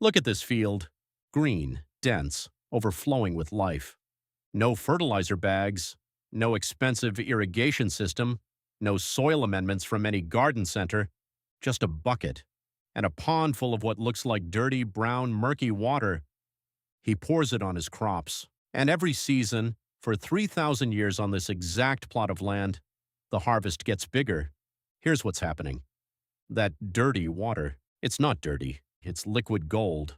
Look at this field. Green, dense, overflowing with life. No fertilizer bags, no expensive irrigation system, no soil amendments from any garden center, just a bucket and a pond full of what looks like dirty, brown, murky water. He pours it on his crops. And every season, for 3,000 years on this exact plot of land, the harvest gets bigger. Here's what's happening. That dirty water, it's not dirty, it's liquid gold.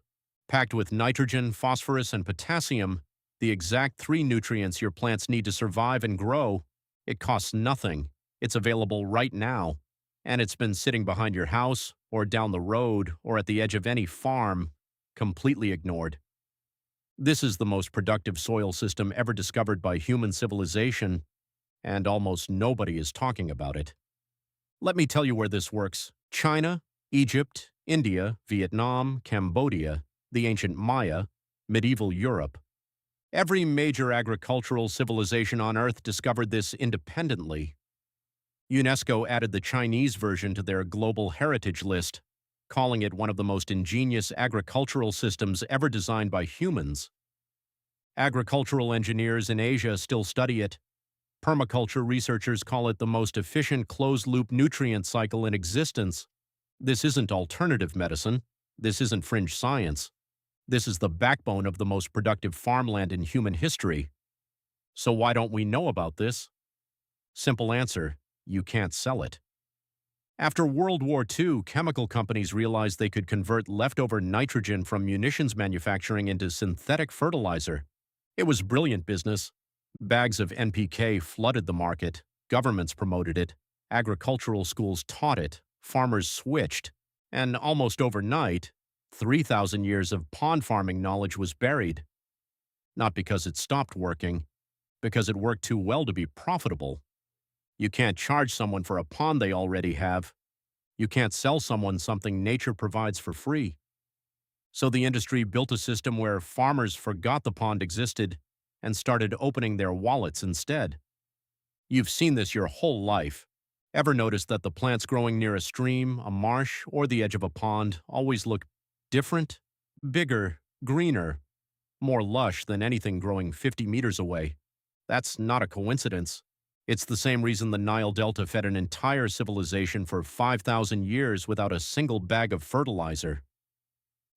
Packed with nitrogen, phosphorus, and potassium, the exact three nutrients your plants need to survive and grow. It costs nothing. It's available right now. And it's been sitting behind your house, or down the road, or at the edge of any farm, completely ignored. This is the most productive soil system ever discovered by human civilization, and almost nobody is talking about it. Let me tell you where this works. China, Egypt, India, Vietnam, Cambodia, the ancient Maya, medieval Europe. Every major agricultural civilization on Earth discovered this independently. UNESCO added the Chinese version to their global heritage list, calling it one of the most ingenious agricultural systems ever designed by humans. Agricultural engineers in Asia still study it. Permaculture researchers call it the most efficient closed-loop nutrient cycle in existence. This isn't alternative medicine. This isn't fringe science. This is the backbone of the most productive farmland in human history. So why don't we know about this? Simple answer: you can't sell it. After World War II, chemical companies realized they could convert leftover nitrogen from munitions manufacturing into synthetic fertilizer. It was brilliant business. Bags of NPK flooded the market, governments promoted it, agricultural schools taught it, farmers switched, and almost overnight, 3,000 years of pond farming knowledge was buried. Not because it stopped working, because it worked too well to be profitable. You can't charge someone for a pond they already have. You can't sell someone something nature provides for free. So the industry built a system where farmers forgot the pond existed and started opening their wallets instead. You've seen this your whole life. Ever noticed that the plants growing near a stream, a marsh, or the edge of a pond always look different, bigger, greener, more lush than anything growing 50 meters away? That's not a coincidence. It's the same reason the Nile Delta fed an entire civilization for 5,000 years without a single bag of fertilizer.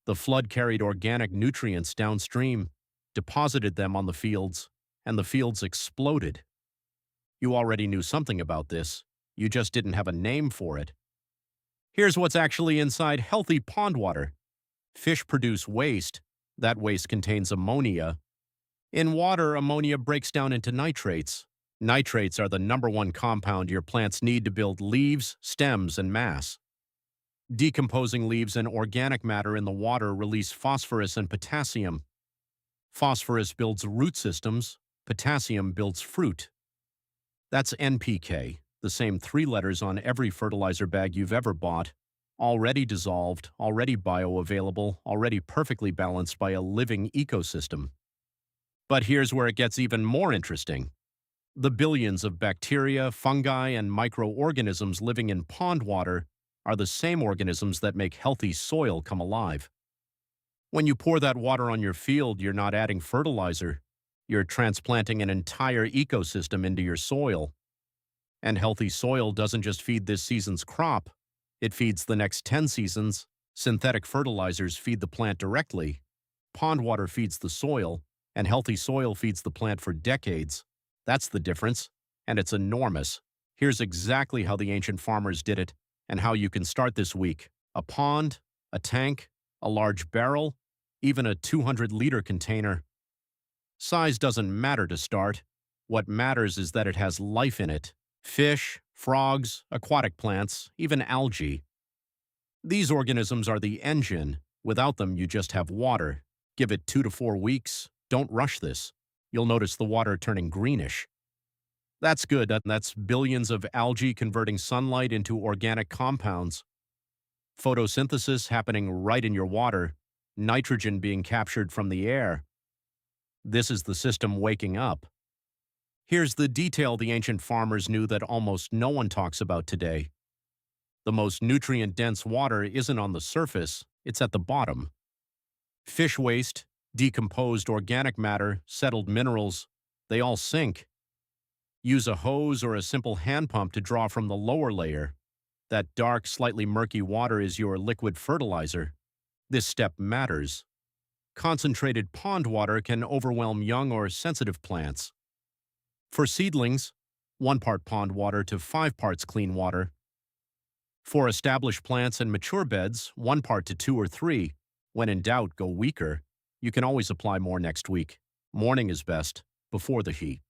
The flood carried organic nutrients downstream, deposited them on the fields, and the fields exploded. You already knew something about this. You just didn't have a name for it. Here's what's actually inside healthy pond water. Fish produce waste. That waste contains ammonia. In water, ammonia breaks down into nitrates. Nitrates are the #1 compound your plants need to build leaves, stems, and mass. Decomposing leaves and organic matter in the water release phosphorus and potassium. Phosphorus builds root systems. Potassium builds fruit. That's NPK, the same 3 letters on every fertilizer bag you've ever bought. Already dissolved, already bioavailable, already perfectly balanced by a living ecosystem. But here's where it gets even more interesting. The billions of bacteria, fungi, and microorganisms living in pond water are the same organisms that make healthy soil come alive. When you pour that water on your field, you're not adding fertilizer. You're transplanting an entire ecosystem into your soil. And healthy soil doesn't just feed this season's crop. It feeds the next 10 seasons. Synthetic fertilizers feed the plant directly. Pond water feeds the soil, and healthy soil feeds the plant for decades. That's the difference, and it's enormous. Here's exactly how the ancient farmers did it, and how you can start this week. A pond, a tank, a large barrel, even a 200-liter container. Size doesn't matter to start. What matters is that it has life in it. Fish, frogs, aquatic plants, even algae. These organisms are the engine. Without them, you just have water. Give it 2 to 4 weeks. Don't rush this. You'll notice the water turning greenish. That's good. That's billions of algae converting sunlight into organic compounds. Photosynthesis happening right in your water. Nitrogen being captured from the air. This is the system waking up. Here's the detail the ancient farmers knew that almost no one talks about today. The most nutrient-dense water isn't on the surface, it's at the bottom. Fish waste, decomposed organic matter, settled minerals, they all sink. Use a hose or a simple hand pump to draw from the lower layer. That dark, slightly murky water is your liquid fertilizer. This step matters. Concentrated pond water can overwhelm young or sensitive plants. For seedlings, 1 part pond water to 5 parts clean water. For established plants and mature beds, 1 part to 2 or 3. When in doubt, go weaker. You can always apply more next week. Morning is best, before the heat.